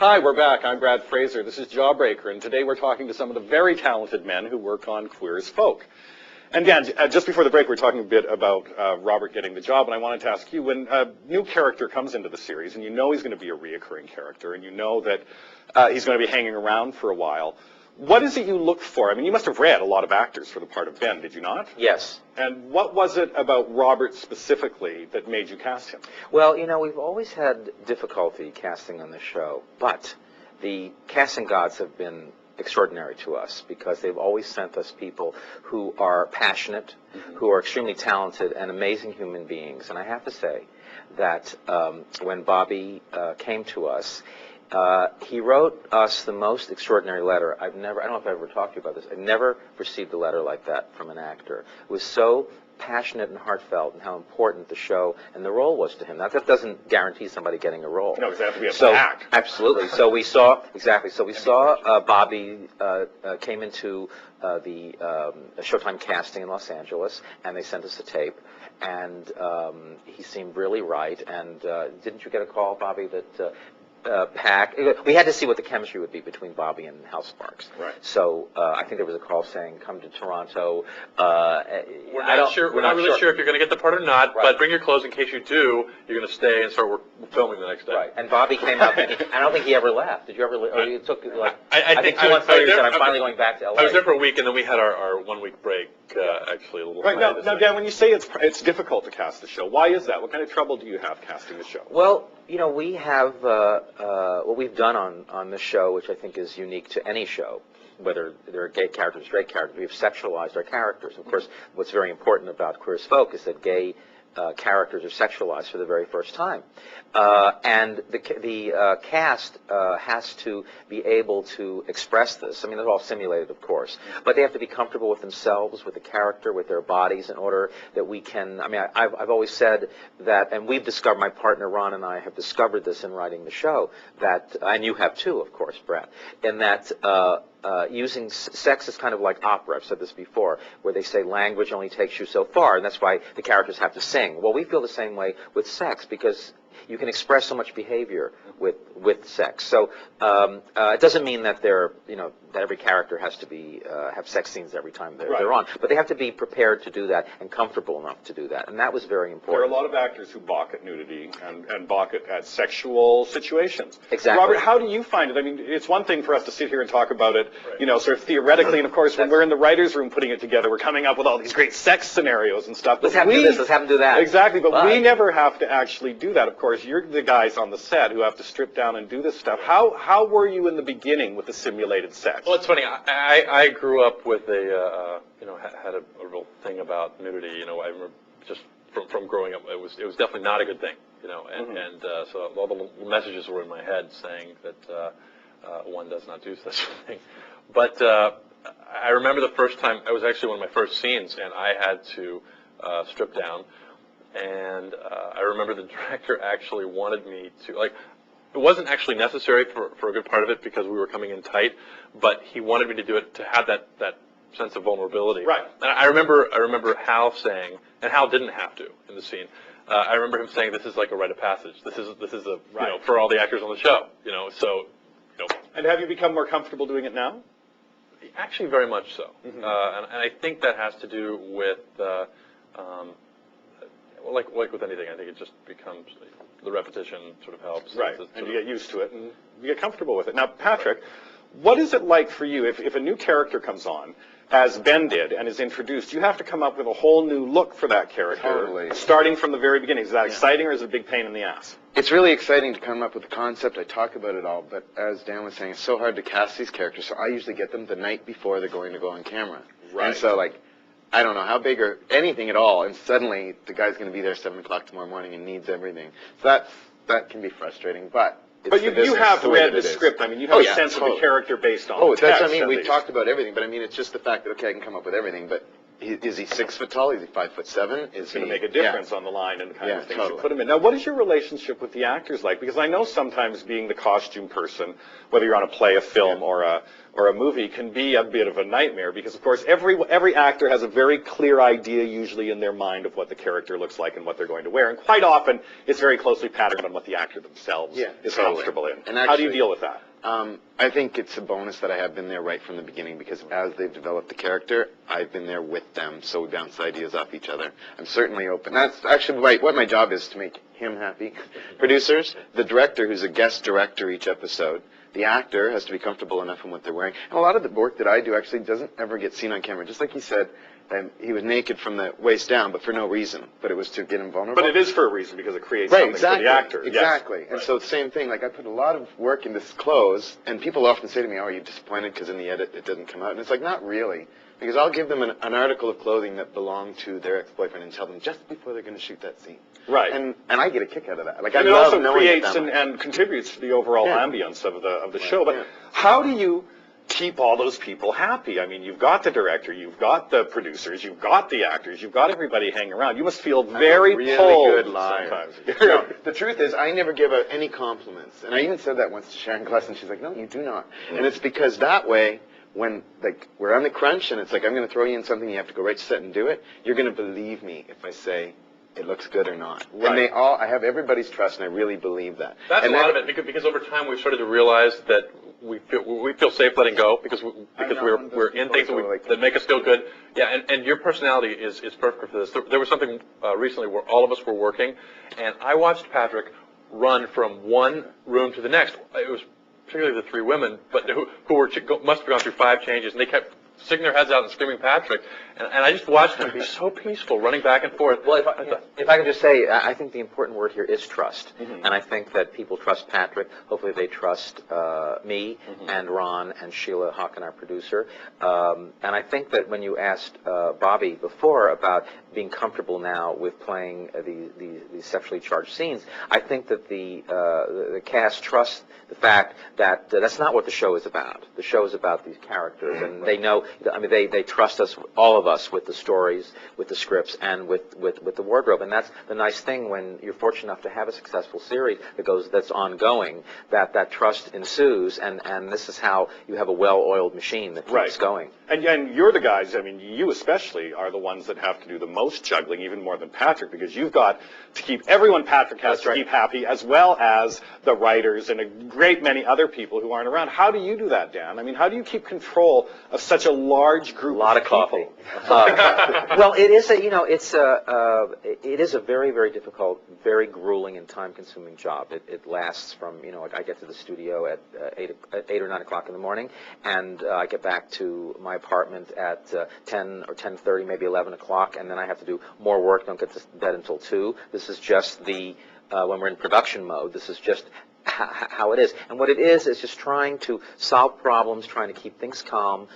Hi, we're back. I'm Brad Fraser. This is Jawbreaker, and today we're talking to some of the very talented men who work on Queer as Folk. And Dan, just before the break, we were talking a bit about Robert getting the job, and I wanted to ask you, when a new character comes into the series, and you know he's going to be a reoccurring character, and you know that he's going to be hanging around for a while, what is it you look for? I mean, you must have read a lot of actors for the part of Ben, did you not? Yes. And what was it about Robert specifically that made you cast him? Well, you know, we've always had difficulty casting on the show, but the casting gods have been extraordinary to us because they've always sent us people who are passionate, who are extremely talented and amazing human beings. And I have to say that when Bobby came to us, he wrote us the most extraordinary letter. I don't know if I've ever talked to you about this. I've never received a letter like that from an actor. It was so passionate and heartfelt and how important the show and the role was to him. Now, that doesn't guarantee somebody getting a role. No, because they have to be able to act. Absolutely. So we saw, Bobby came into the Showtime casting in Los Angeles, and they sent us a tape, and he seemed really right. And didn't you get a call, Bobby, that we had to see what the chemistry would be between Bobby and Hal Sparks. Right. So I think there was a call saying, "Come to Toronto." We're not really sure if you're going to get the part or not, right. But bring your clothes in case you do. You're going to stay and start filming the next day. Right. And Bobby came up, and I don't think he ever left. Did you ever leave? Or it took like I think 2 months later he said, "I'm finally going back to LA." I was there for a week, and then we had our 1 week break. Actually, a little. Right. Now, Dan, when you say it's difficult to cast the show, why is that? What kind of trouble do you have casting the show? Well, you know, we have what we've done on this show, which I think is unique to any show, whether they're gay characters, straight characters. We've sexualized our characters. Of course, what's very important about Queer as Folk is that gay characters are sexualized for the very first time, and the cast has to be able to express this. I mean, they're all simulated, of course, but they have to be comfortable with themselves, with the character, with their bodies, in order that we can. I mean, I've always said that, and we've discovered. My partner Ron and I have discovered this in writing the show. That, and you have too, of course, Brad. In that. Using sex is kind of like opera. I've said this before, where they say language only takes you so far, and that's why the characters have to sing. Well, we feel the same way with sex because you can express so much behavior with sex. So it doesn't mean that that every character has to be have sex scenes every time they're on, but they have to be prepared to do that and comfortable enough to do that, and that was very important. There are a lot of actors who balk at nudity and balk at sexual situations. Exactly. Robert, how do you find it? I mean, it's one thing for us to sit here and talk about it, you know, sort of theoretically, and of course, when we're in the writers' room putting it together, we're coming up with all these great sex scenarios and stuff. Let's have them do this. Let's have them do that. Exactly, but we never have to actually do that. Of course, you're the guys on the set who have to strip down and do this stuff. How were you in the beginning with the simulated sex? Well, it's funny. I grew up with had a real thing about nudity. You know, I remember just from growing up, it was definitely not a good thing. You know, and so all the messages were in my head saying that one does not do such a thing. But I remember the first time, it was actually one of my first scenes, and I had to strip down. And I remember the director actually wanted me to, like, it wasn't actually necessary for a good part of it because we were coming in tight, but he wanted me to do it to have that sense of vulnerability. Right. And I remember Hal saying, and Hal didn't have to in the scene. I remember him saying, "This is like a rite of passage. This is a right. You know, for all the actors on the show. You know, so you know." And have you become more comfortable doing it now? Actually, very much so. And I think that has to do with. Like with anything, I think it just becomes, the repetition sort of helps. Right, and you get used to it and you get comfortable with it. Now, Patrick, what is it like for you if a new character comes on, as Ben did, and is introduced, you have to come up with a whole new look for that character, starting from the very beginning. Is that exciting or is it a big pain in the ass? It's really exciting to come up with the concept. I talk about it all, but as Dan was saying, it's so hard to cast these characters, so I usually get them the night before they're going to go on camera. Right. And so, like, I don't know how big or anything at all, and suddenly the guy's going to be there 7 o'clock tomorrow morning and needs everything. So that can be frustrating, but you have read the script. I mean, you have a sense of the character based on the text. That's what I mean. We've talked about everything, but I mean, it's just the fact that, okay, I can come up with everything, but is he 6 foot tall? Is he 5'7"? It's going to make a difference on the line and the kind Yeah, of things totally. you put them in. Now, what is your relationship with the actors like? Because I know sometimes being the costume person, whether you're on a play, a film, or a movie, can be a bit of a nightmare because, of course, every actor has a very clear idea usually in their mind of what the character looks like and what they're going to wear. And quite often, it's very closely patterned on what the actor themselves is totally. comfortable in. And How do you actually, deal with that? I think it's a bonus that I have been there right from the beginning because as they've developed the character, I've been there with them, so we bounce ideas off each other. I'm certainly open. That's actually what my job is, to make him happy. Producers, the director, who's a guest director each episode, the actor has to be comfortable enough in what they're wearing. And a lot of the work that I do actually doesn't ever get seen on camera. Just like he said, he was naked from the waist down, but for no reason. But it was to get him vulnerable. But it is for a reason because it creates Right, something exactly, for the actor. exactly. Yes. And so the same thing, like I put a lot of work into this clothes, and people often say to me, "Oh, are you disappointed because in the edit it doesn't come out?" And it's like, not really, because I'll give them an article of clothing that belonged to their ex-boyfriend and tell them just before they're going to shoot that scene. Right. And I get a kick out of that. Like And I it love also knowing creates that much. and contributes to the overall Yeah. ambience of the show. But yeah. how do you keep all those people happy? I mean, you've got the director, you've got the producers, you've got the actors, you've got everybody hanging around. You must feel very really pulled good liar. sometimes. No, the truth is, I never give out any compliments. And I even said that once to Sharon Glass, and she's like, "No, you do not." And it's because that way, when we're on the crunch, and it's like, I'm going to throw you in something, you have to go right to set and do it, you're going to believe me if I say it looks good or not. Right. And I have everybody's trust, and I really believe that. That's and a lot of it, because over time we've started to realize that we feel safe letting go because we're in things that make us feel good. Yeah, and your personality is perfect for this. There was something recently where all of us were working, and I watched Patrick run from one room to the next. It was particularly the three women, but who must have gone through 5 changes, and they kept sticking their heads out and screaming Patrick, and I just watched them be so peaceful, running back and forth. Well, if I could just say, I think the important word here is trust. Mm-hmm. And I think that people trust Patrick. Hopefully they trust me and Ron and Sheila Hawken, our producer. And I think that when you asked Bobby before about being comfortable now with playing these sexually charged scenes, I think that the cast trusts the fact that that's not what the show is about. The show is about these characters, and they know. I mean, they trust us, all of us, with the stories, with the scripts, and with the wardrobe. And that's the nice thing when you're fortunate enough to have a successful series that's ongoing. That trust ensues, and this is how you have a well-oiled machine that keeps going. And you're the guys, I mean, you especially are the ones that have to do the most juggling, even more than Patrick, because you've got to keep everyone Patrick has to keep happy, as well as the writers and a great many other people who aren't around. How do you do that, Dan? I mean, how do you keep control of such a large group A lot of coffee. Well, it is it is a very, very difficult, very grueling and time-consuming job. It lasts from, I get to the studio at 8 or 9 o'clock in the morning, and I get back to my apartment at 10 or 10:30, maybe 11 o'clock, and then I have to do more work. Don't get to bed until 2. This is just when we're in production mode. This is just how it is. And what it is just trying to solve problems, trying to keep things calm,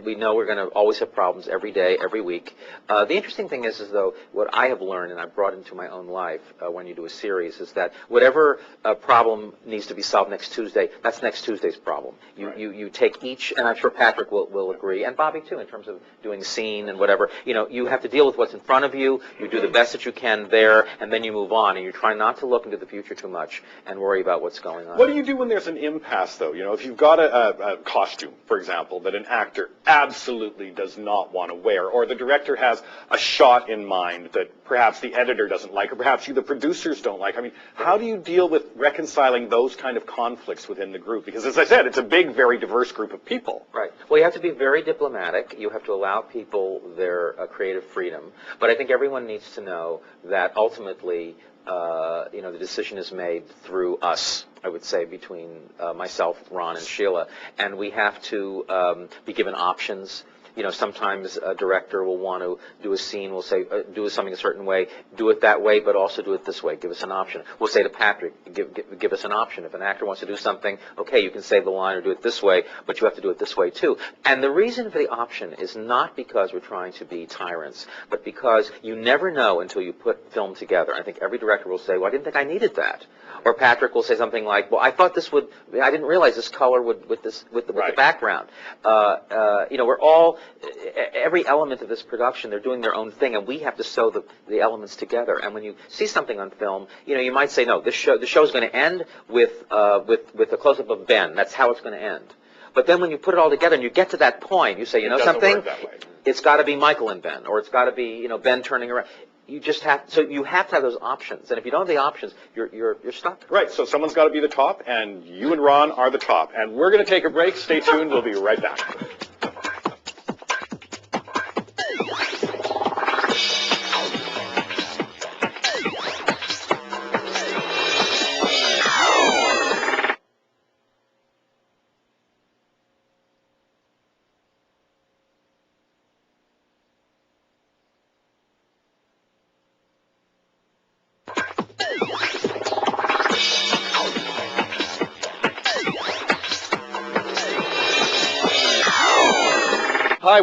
we know we're going to always have problems every day, every week. The interesting thing is though, what I have learned, and I've brought into my own life when you do a series, is that whatever problem needs to be solved next Tuesday, that's next Tuesday's problem. You take each, and I'm sure Patrick will agree, and Bobby too, in terms of doing scene and whatever. You have to deal with what's in front of you, you do the best that you can there, and then you move on, and you try not to look into the future too much and worry about what's going on. What do you do when there's an impasse, though? If you've got a costume, for example, that an actor absolutely does not want to wear, or the director has a shot in mind that perhaps the editor doesn't like, or perhaps the producers don't like. I mean, how do you deal with reconciling those kind of conflicts within the group? Because, as I said, it's a big, very diverse group of people. Right. Well, you have to be very diplomatic. You have to allow people their creative freedom. But I think everyone needs to know that ultimately, the decision is made through us, I would say, between myself, Ron, and Sheila. And we have to be given options. Sometimes a director will want to do a scene, will say, do something a certain way, do it that way, but also do it this way, give us an option. We'll say to Patrick, give us an option. If an actor wants to do something, okay, you can say the line or do it this way, but you have to do it this way too. And the reason for the option is not because we're trying to be tyrants, but because you never know until you put film together. I think every director will say, well, I didn't think I needed that. Or Patrick will say something like, well, I thought I didn't realize this color with the background. We're all every element of this production, they're doing their own thing, and we have to sew the elements together. And when you see something on film, you might say, no, the show's going to end with a close-up of Ben. That's how it's going to end. But then when you put it all together and you get to that point, you say, you know something? It's got to be Michael and Ben, or it's got to be, Ben turning around. You have to have those options. And if you don't have the options, you're stuck. Right, so someone's got to be the top, and you and Ron are the top. And we're going to take a break. Stay tuned. We'll be right back.